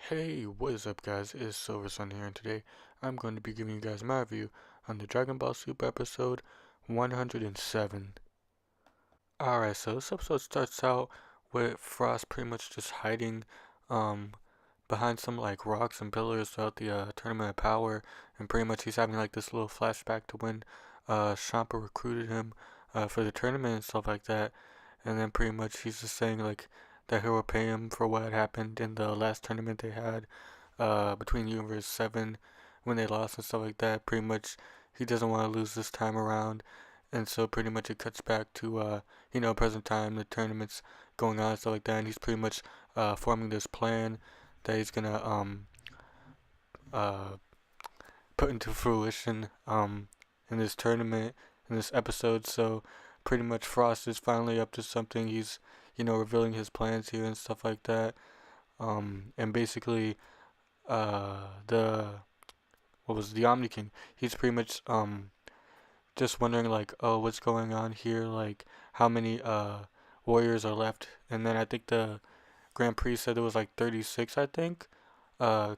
Hey, what is up guys? It's Silver Sun here and today I'm going to be giving you guys my review on the Dragon Ball Super episode 107. Alright, so this episode starts out with Frost pretty much just hiding um behind some like rocks and pillars throughout the Tournament of Power, and pretty much he's having like this little flashback to when Champa recruited him for the tournament and stuff like that. And then pretty much he's just saying like that he will pay him for what happened in the last tournament they had between Universe 7 when they lost and stuff like that. Pretty much he doesn't want to lose this time around. And so pretty much it cuts back to present time, the tournaments going on and stuff like that, and he's pretty much forming this plan that he's gonna uh put into fruition in this tournament, in this episode. So pretty much Frost is finally up to something. He's revealing his plans here and stuff like that. And basically the what was the Omni King? He's pretty much just wondering like, oh, what's going on here? Like, how many warriors are left? And then I think the Grand Prix said there was like 36, I think,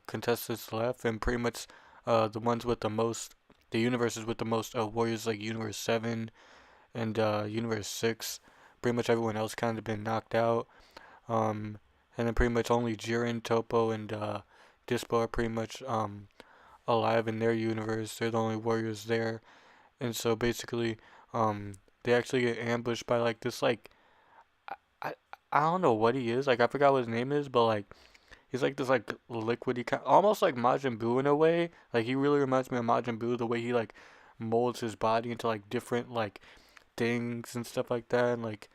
contestants left, and pretty much the ones with the most, the universes with the most warriors, like Universe 7 and Universe 6. Pretty much everyone else kind of been knocked out. Um, and then pretty much only Jiren, Topo, and Dispo are pretty much alive in their universe. They're the only warriors there. And so basically, they actually get ambushed by like this like I, I I don't know what he is. Like I forgot what his name is, but like he's like this like liquidy kind, almost like Majin Buu in a way. Like he really reminds me of Majin Buu, the way he like molds his body into like different like things and stuff like that, and like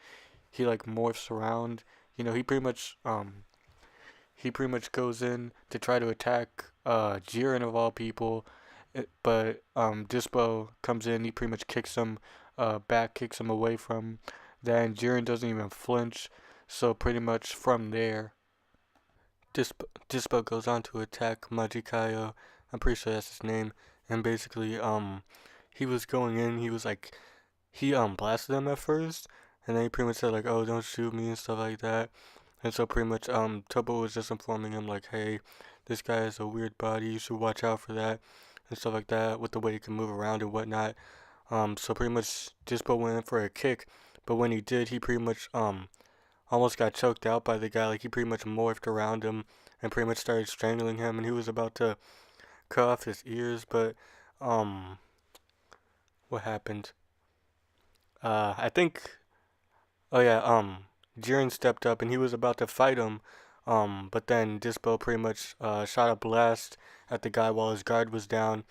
he like morphs around. He pretty much goes in to try to attack Jiren of all people, but Dispo comes in. He pretty much kicks him back, kicks him away from that, and Jiren doesn't even flinch. So pretty much from there, Dispo goes on to attack Majikayo. I'm pretty sure that's his name. And basically, he was going in. He was like, he blasted him at first, and then he pretty much said like, "Oh, don't shoot me" and stuff like that. And so pretty much, Topo was just informing him like, "Hey, this guy has a weird body. You should watch out for that." And stuff like that, with the way he can move around and whatnot. So pretty much Dispo went in for a kick, but when he did, he pretty much almost got choked out by the guy. Like he pretty much morphed around him and pretty much started strangling him, and he was about to cut off his ears. But um, what happened? I think. Oh yeah. Jiren stepped up and he was about to fight him. But then Dispo pretty much shot a blast at the guy while his guard was down,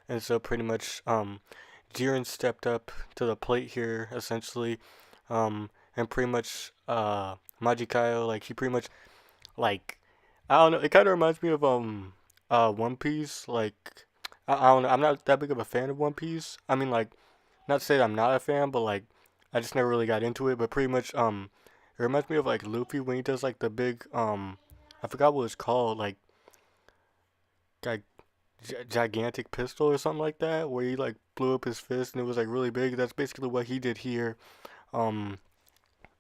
and so pretty much Jiren stepped up to the plate here essentially, and pretty much Majikayo, like he pretty much like, I don't know, it kind of reminds me of One Piece. Like I don't know, I'm not that big of a fan of One Piece. I mean, like, not to say that I'm not a fan, but like I just never really got into it. But pretty much it reminds me of like Luffy when he does like the big I forgot what it's called, like gigantic pistol or something like that, where he like blew up his fist and it was like really big. That's basically what he did here. Um,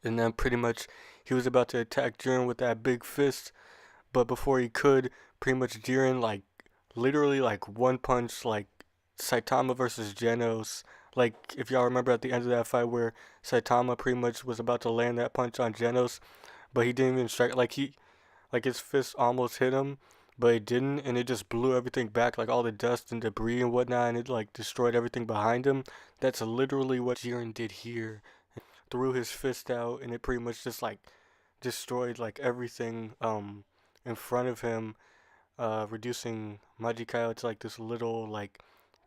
and then pretty much he was about to attack Jiren with that big fist, but before he could, pretty much Jiren like literally like one punch like Saitama versus Genos. Like if y'all remember at the end of that fight where Saitama pretty much was about to land that punch on Genos, but he didn't even strike. Like his fist almost hit him, but it didn't, and it just blew everything back, like all the dust and debris and whatnot, and it like destroyed everything behind him. That's literally what Jiren did here. Threw his fist out, and it pretty much just like destroyed like everything in front of him, reducing Majikayo to like this little like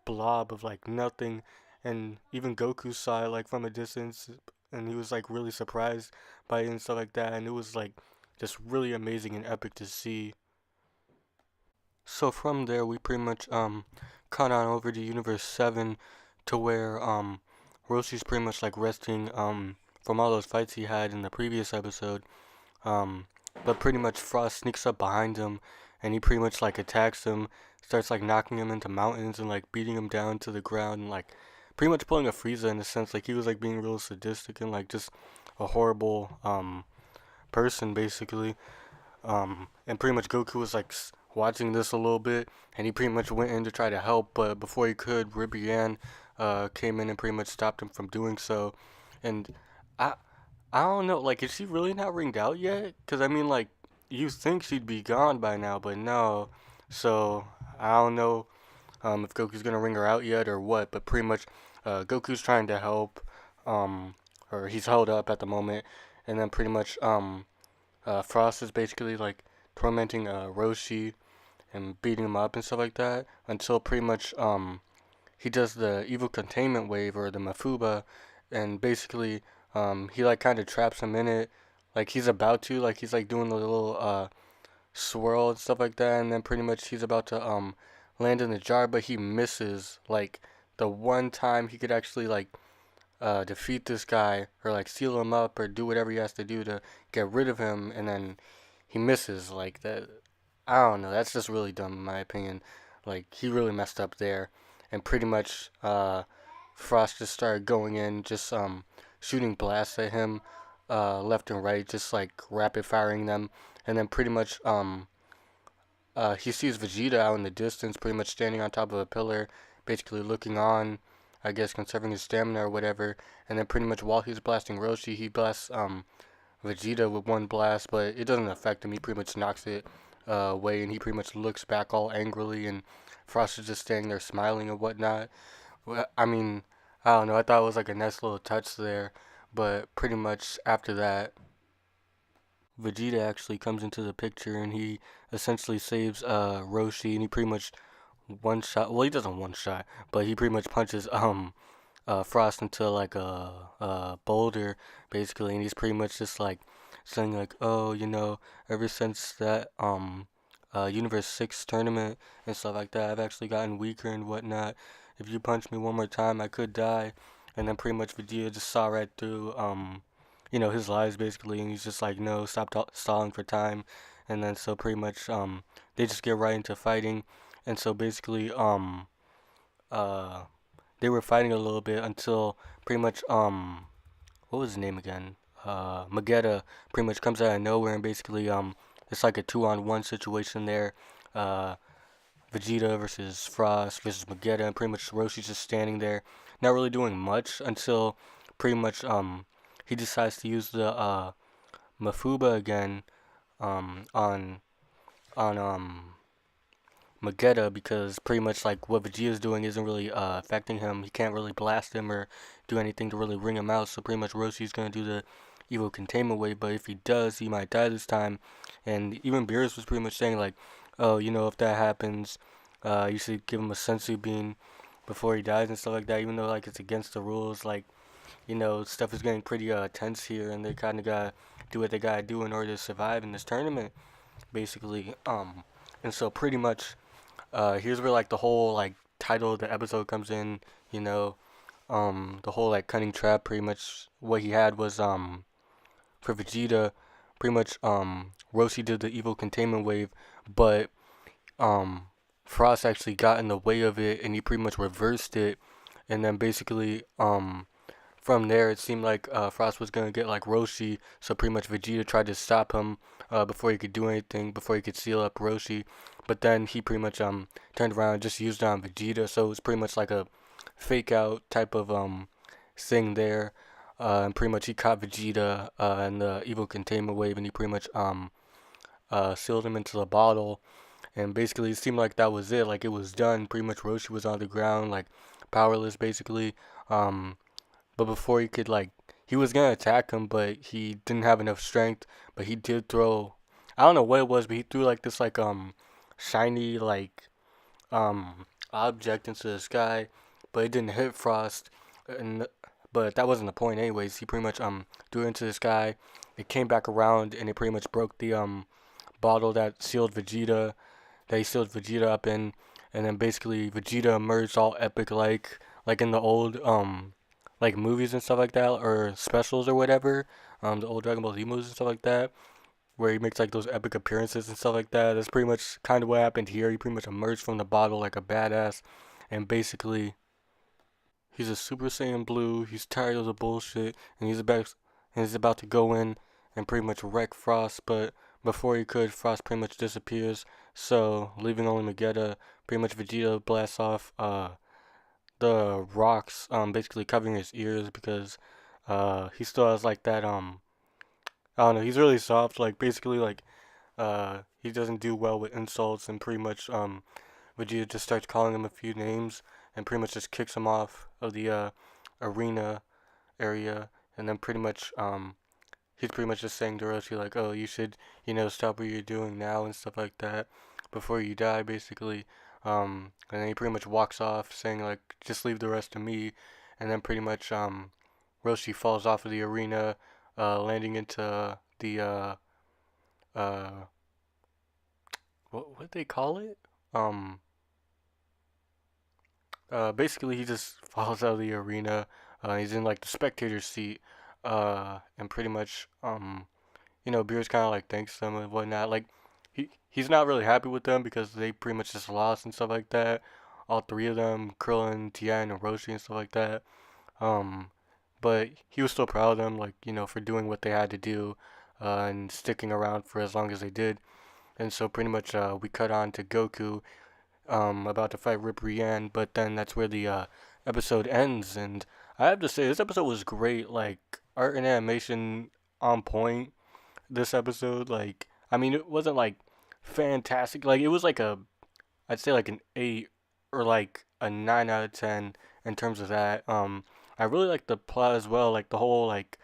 blob of like nothing. And even Goku saw it like from a distance, and he was like really surprised by it and stuff like that. And it was like just really amazing and epic to see. So from there, we pretty much cut on over to Universe 7, to where Roshi's pretty much like resting from all those fights he had in the previous episode. Um, but pretty much Frost sneaks up behind him, and he pretty much like attacks him, starts like knocking him into mountains and like beating him down to the ground, and like pretty much pulling a Frieza in a sense. Like he was like being real sadistic and like just a horrible person basically. And pretty much Goku was like watching this a little bit, and he pretty much went in to try to help, but before he could, Ribrianne came in and pretty much stopped him from doing so. And I I don't know, like, is she really not ringed out yet? Because I mean, like, you think she'd be gone by now, but no. So I don't know if Goku's gonna ring her out yet or what, but pretty much Goku's trying to help, um, or he's held up at the moment, and then pretty much Frost is basically like tormenting Roshi and beating him up and stuff like that until pretty much he does the evil containment wave or the Mafuba, and basically he like kind of traps him in it, like he's about to like he's like doing the little swirl and stuff like that, and then pretty much he's about to land in the jar, but he misses like the one time he could actually like defeat this guy or like seal him up or do whatever he has to do to get rid of him, and then he misses like that. I don't know. That's just really dumb in my opinion. Like he really messed up there, and pretty much Frost just started going in, just shooting blasts at him, left and right, just like rapid firing them, and then pretty much he sees Vegeta out in the distance, pretty much standing on top of a pillar, basically looking on, I guess conserving his stamina or whatever. And then pretty much while he's blasting Roshi, he blasts Vegeta with one blast, but it doesn't affect him. He pretty much knocks it away, and he pretty much looks back all angrily, and Frost is just standing there smiling and whatnot. Well, I mean, I don't know. I thought it was like a nice little touch there, but pretty much after that, Vegeta actually comes into the picture, and he essentially saves Roshi, and he pretty much one shot. Well, he doesn't one shot, but he pretty much punches Frost into like a boulder basically, and he's pretty much just like saying like, oh, ever since that Universe 6 tournament and stuff like that, I've actually gotten weaker and whatnot. If you punch me one more time, I could die. And then pretty much Vegeta just saw right through his lies basically, and he's just like, no, stop stalling for time. And then so pretty much they just get right into fighting, and so basically uh they were fighting a little bit until pretty much what was his name again? Magetta pretty much comes out of nowhere, and basically it's like a 2-on-1 situation there. Uh Vegeta versus Frost versus Magetta, and pretty much Roshi's just standing there, not really doing much until pretty much he decides to use the Mafuba again on Magetta, because pretty much like what Vegeta's doing isn't really affecting him. He can't really blast him or do anything to really bring him out. So pretty much Roshi's gonna do the evil containment wave, but if he does, he might die this time. And even Beerus was pretty much saying like, oh, if that happens, you should give him a sensu bean before he dies and stuff like that. Even though like it's against the rules, like stuff is getting pretty tense here, and they kind of gotta do what they gotta do in order to survive in this tournament, basically. And so pretty much here's where like the whole like title of the episode comes in. You know, the whole like cunning trap. Pretty much what he had was for Vegeta. Pretty much Roshi did the evil containment wave, but um Frost actually got in the way of it, and he pretty much reversed it. And then basically from there, it seemed like Frost was gonna get like Roshi, so pretty much Vegeta tried to stop him before he could do anything, before he could seal up Roshi. But then he pretty much turned around and just used it on Vegeta, so it was pretty much like a fake out type of thing there. And pretty much he caught Vegeta in the evil containment wave, and he pretty much sealed him into the bottle. And basically, it seemed like that was it. Like it was done. Pretty much Roshi was on the ground, like powerless, basically. Um, but before he could like, he was gonna attack him, but he didn't have enough strength. But he did throw, I don't know what it was, but he threw like this like shiny like object into the sky, but it didn't hit Frost. And but that wasn't the point anyways. He pretty much threw it into the sky. It came back around, and it pretty much broke the bottle that sealed Vegeta, that he sealed Vegeta up in. And then basically Vegeta emerged all epic like in the old like movies and stuff like that, or specials or whatever, the old Dragon Ball Z movies and stuff like that, where he makes like those epic appearances and stuff like that. That's pretty much kind of what happened here. He pretty much emerged from the bottle like a badass, and basically he's a Super Saiyan Blue. He's tired of the bullshit, and he's about to go in and pretty much wreck Frost. But before he could, Frost pretty much disappears. So leaving only Vegeta, pretty much Vegeta blasts off the rocks, basically covering his ears because he still has like that I don't know, he's really soft, like basically like he doesn't do well with insults, and pretty much Vegeta just starts calling him a few names and pretty much just kicks him off of the arena area, and then pretty much he's pretty much just saying to Roshi like, oh, you should, stop what you're doing now and stuff like that before you die, basically. And then he pretty much walks off saying like, just leave the rest to me, and then pretty much Roshi falls off of the arena, landing into the uh what they call it? Um basically he just falls out of the arena. He's in like the spectator seat, and pretty much Beerus kind of like thanks them and whatnot. Like he's not really happy with them because they pretty much just lost and stuff like that. All three of them, Krillin, Tien, and Roshi and stuff like that. Um, but he was still proud of them, like for doing what they had to do, and sticking around for as long as they did. And so pretty much we cut on to Goku about to fight Rip Ryan, but then that's where the episode ends. And I have to say, this episode was great. Like art and animation on point. This episode, like, I mean, it wasn't like fantastic. Like, it was like I'd say like an 8 or like a 9 out of 10 in terms of that. I really like the plot as well, like the whole like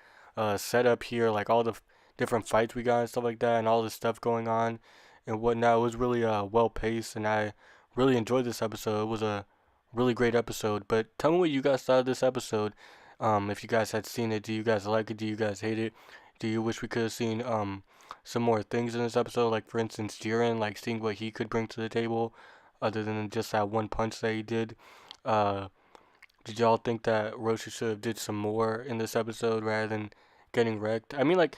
setup here, like all the different fights we got and stuff like that, and all the stuff going on and whatnot. It was really well paced, and I really enjoyed this episode. It was a really great episode. But tell me what you guys thought of this episode. If you guys had seen it, do you guys like it? Do you guys hate it? Do you wish we could have seen some more things in this episode? Like for instance, Jiren, like seeing what he could bring to the table, other than just that one punch that he did. Uh, did y'all think that Roshi should have did some more in this episode rather than getting wrecked? I mean, like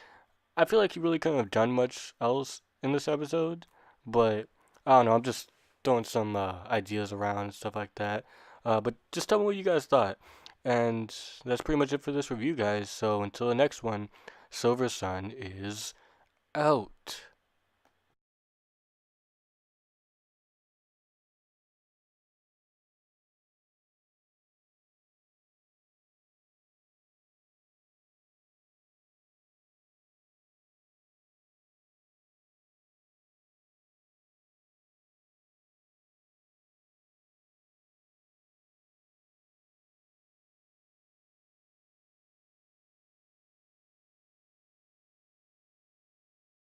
I feel like he really couldn't have done much else in this episode, but I don't know. I'm just throwing some ideas around and stuff like that. But just tell me what you guys thought. And that's pretty much it for this review, guys. So until the next one, Silver Sun is out.